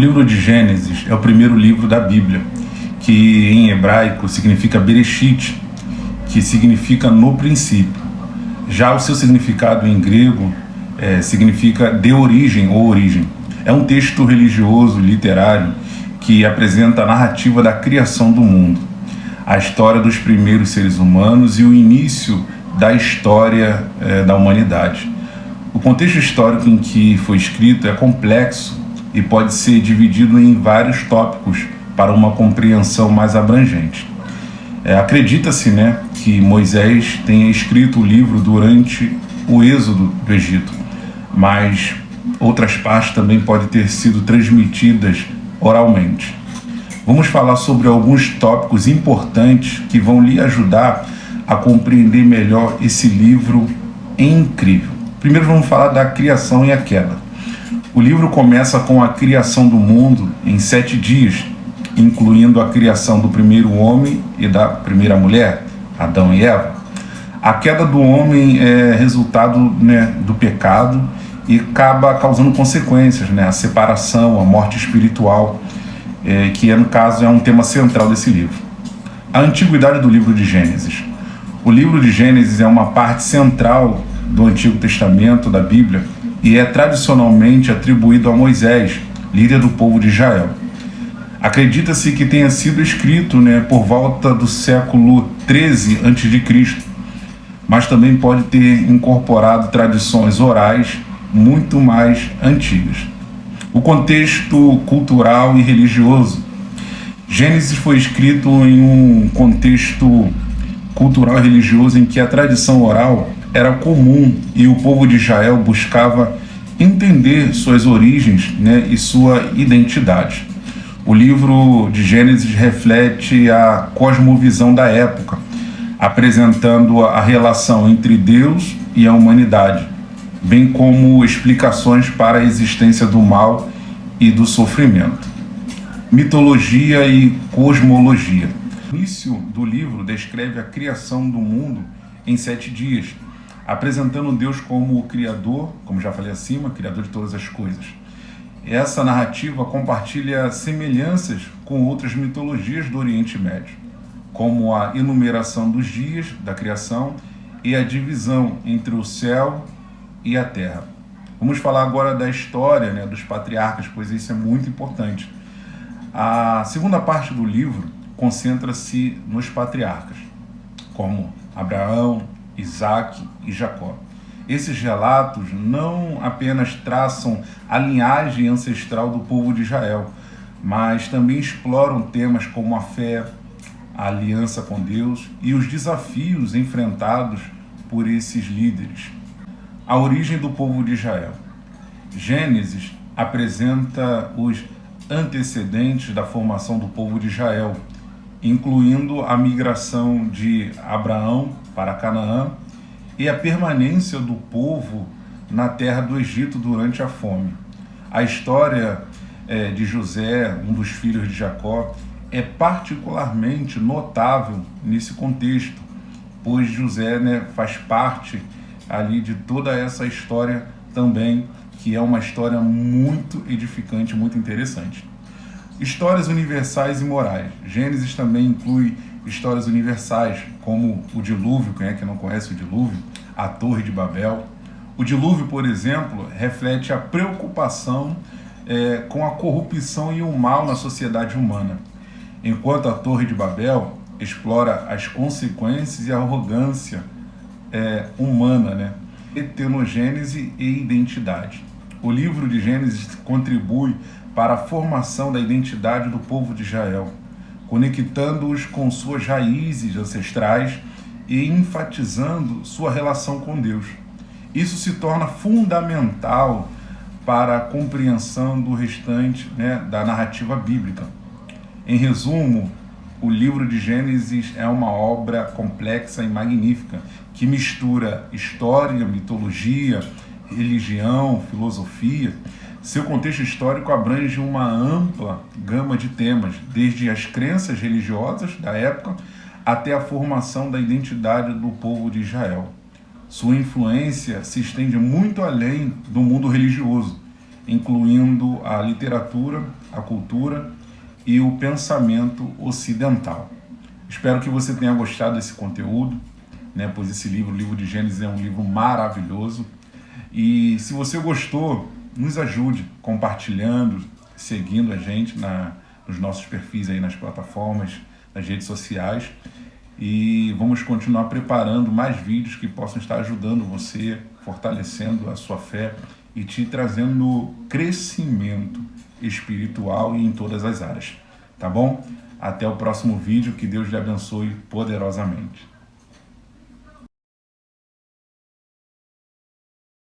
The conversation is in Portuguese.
livro de Gênesis é o primeiro livro da Bíblia, que em hebraico significa Bereshit, que significa no princípio. Já o seu significado em grego significa de origem ou origem. É um texto religioso, literário, que apresenta a narrativa da criação do mundo, a história dos primeiros seres humanos e o início da história da humanidade. O contexto histórico em que foi escrito é complexo e pode ser dividido em vários tópicos para uma compreensão mais abrangente. Acredita-se, que Moisés tenha escrito o livro durante o êxodo do Egito, mas outras partes também podem ter sido transmitidas oralmente. Vamos falar sobre alguns tópicos importantes que vão lhe ajudar a compreender melhor esse livro incrível. Primeiro vamos falar da criação e a queda. O livro começa com a criação do mundo em 7 dias, incluindo a criação do primeiro homem e da primeira mulher, Adão e Eva. A queda do homem é resultado do pecado e acaba causando consequências, a separação, a morte espiritual, que no caso é um tema central desse livro. A antiguidade do livro de Gênesis. O livro de Gênesis é uma parte central do Antigo Testamento, da Bíblia, e é tradicionalmente atribuído a Moisés, líder do povo de Israel. Acredita-se que tenha sido escrito por volta do século 13 a.C., mas também pode ter incorporado tradições orais muito mais antigas. O contexto cultural e religioso. Gênesis foi escrito em um contexto cultural e religioso em que a tradição oral era comum e o povo de Israel buscava entender suas origens e sua identidade. O livro de Gênesis reflete a cosmovisão da época, apresentando a relação entre Deus e a humanidade, bem como explicações para a existência do mal e do sofrimento. Mitologia e cosmologia. O início do livro descreve a criação do mundo em 7 dias, apresentando Deus como o Criador, como já falei acima, Criador de todas as coisas. Essa narrativa compartilha semelhanças com outras mitologias do Oriente Médio, como a enumeração dos dias da criação e a divisão entre o céu e a terra. Vamos falar agora da história dos patriarcas, pois isso é muito importante. A segunda parte do livro concentra-se nos patriarcas, como Abraão, Isaac e Jacó. Esses relatos não apenas traçam a linhagem ancestral do povo de Israel, mas também exploram temas como a fé, a aliança com Deus e os desafios enfrentados por esses líderes. A origem do povo de Israel. Gênesis apresenta os antecedentes da formação do povo de Israel, incluindo a migração de Abraão para Canaã e a permanência do povo na terra do Egito durante a fome. A história de José, um dos filhos de Jacó, é particularmente notável nesse contexto, pois José faz parte ali de toda essa história também, que é uma história muito edificante, muito interessante. Histórias universais e morais. Gênesis também inclui histórias universais, como o dilúvio, quem é que não conhece o dilúvio? A Torre de Babel. O dilúvio, por exemplo, reflete a preocupação com a corrupção e o mal na sociedade humana, enquanto a Torre de Babel explora as consequências e a arrogância humana, heterogênese e identidade. O livro de Gênesis contribui para a formação da identidade do povo de Israel, conectando-os com suas raízes ancestrais e enfatizando sua relação com Deus. Isso se torna fundamental para a compreensão do restante da narrativa bíblica. Em resumo, o livro de Gênesis é uma obra complexa e magnífica, que mistura história, mitologia, religião, filosofia. Seu contexto histórico abrange uma ampla gama de temas, desde as crenças religiosas da época até a formação da identidade do povo de Israel. Sua influência se estende muito além do mundo religioso incluindo a literatura, a cultura e o pensamento ocidental. Espero que você tenha gostado desse conteúdo, né, pois esse livro, o livro de Gênesis, é um livro maravilhoso. E se você gostou, nos ajude compartilhando, seguindo a gente nos nossos perfis aí nas plataformas, nas redes sociais. E vamos continuar preparando mais vídeos que possam estar ajudando você, fortalecendo a sua fé e te trazendo crescimento espiritual e em todas as áreas. Tá bom? Até o próximo vídeo, que Deus lhe abençoe poderosamente.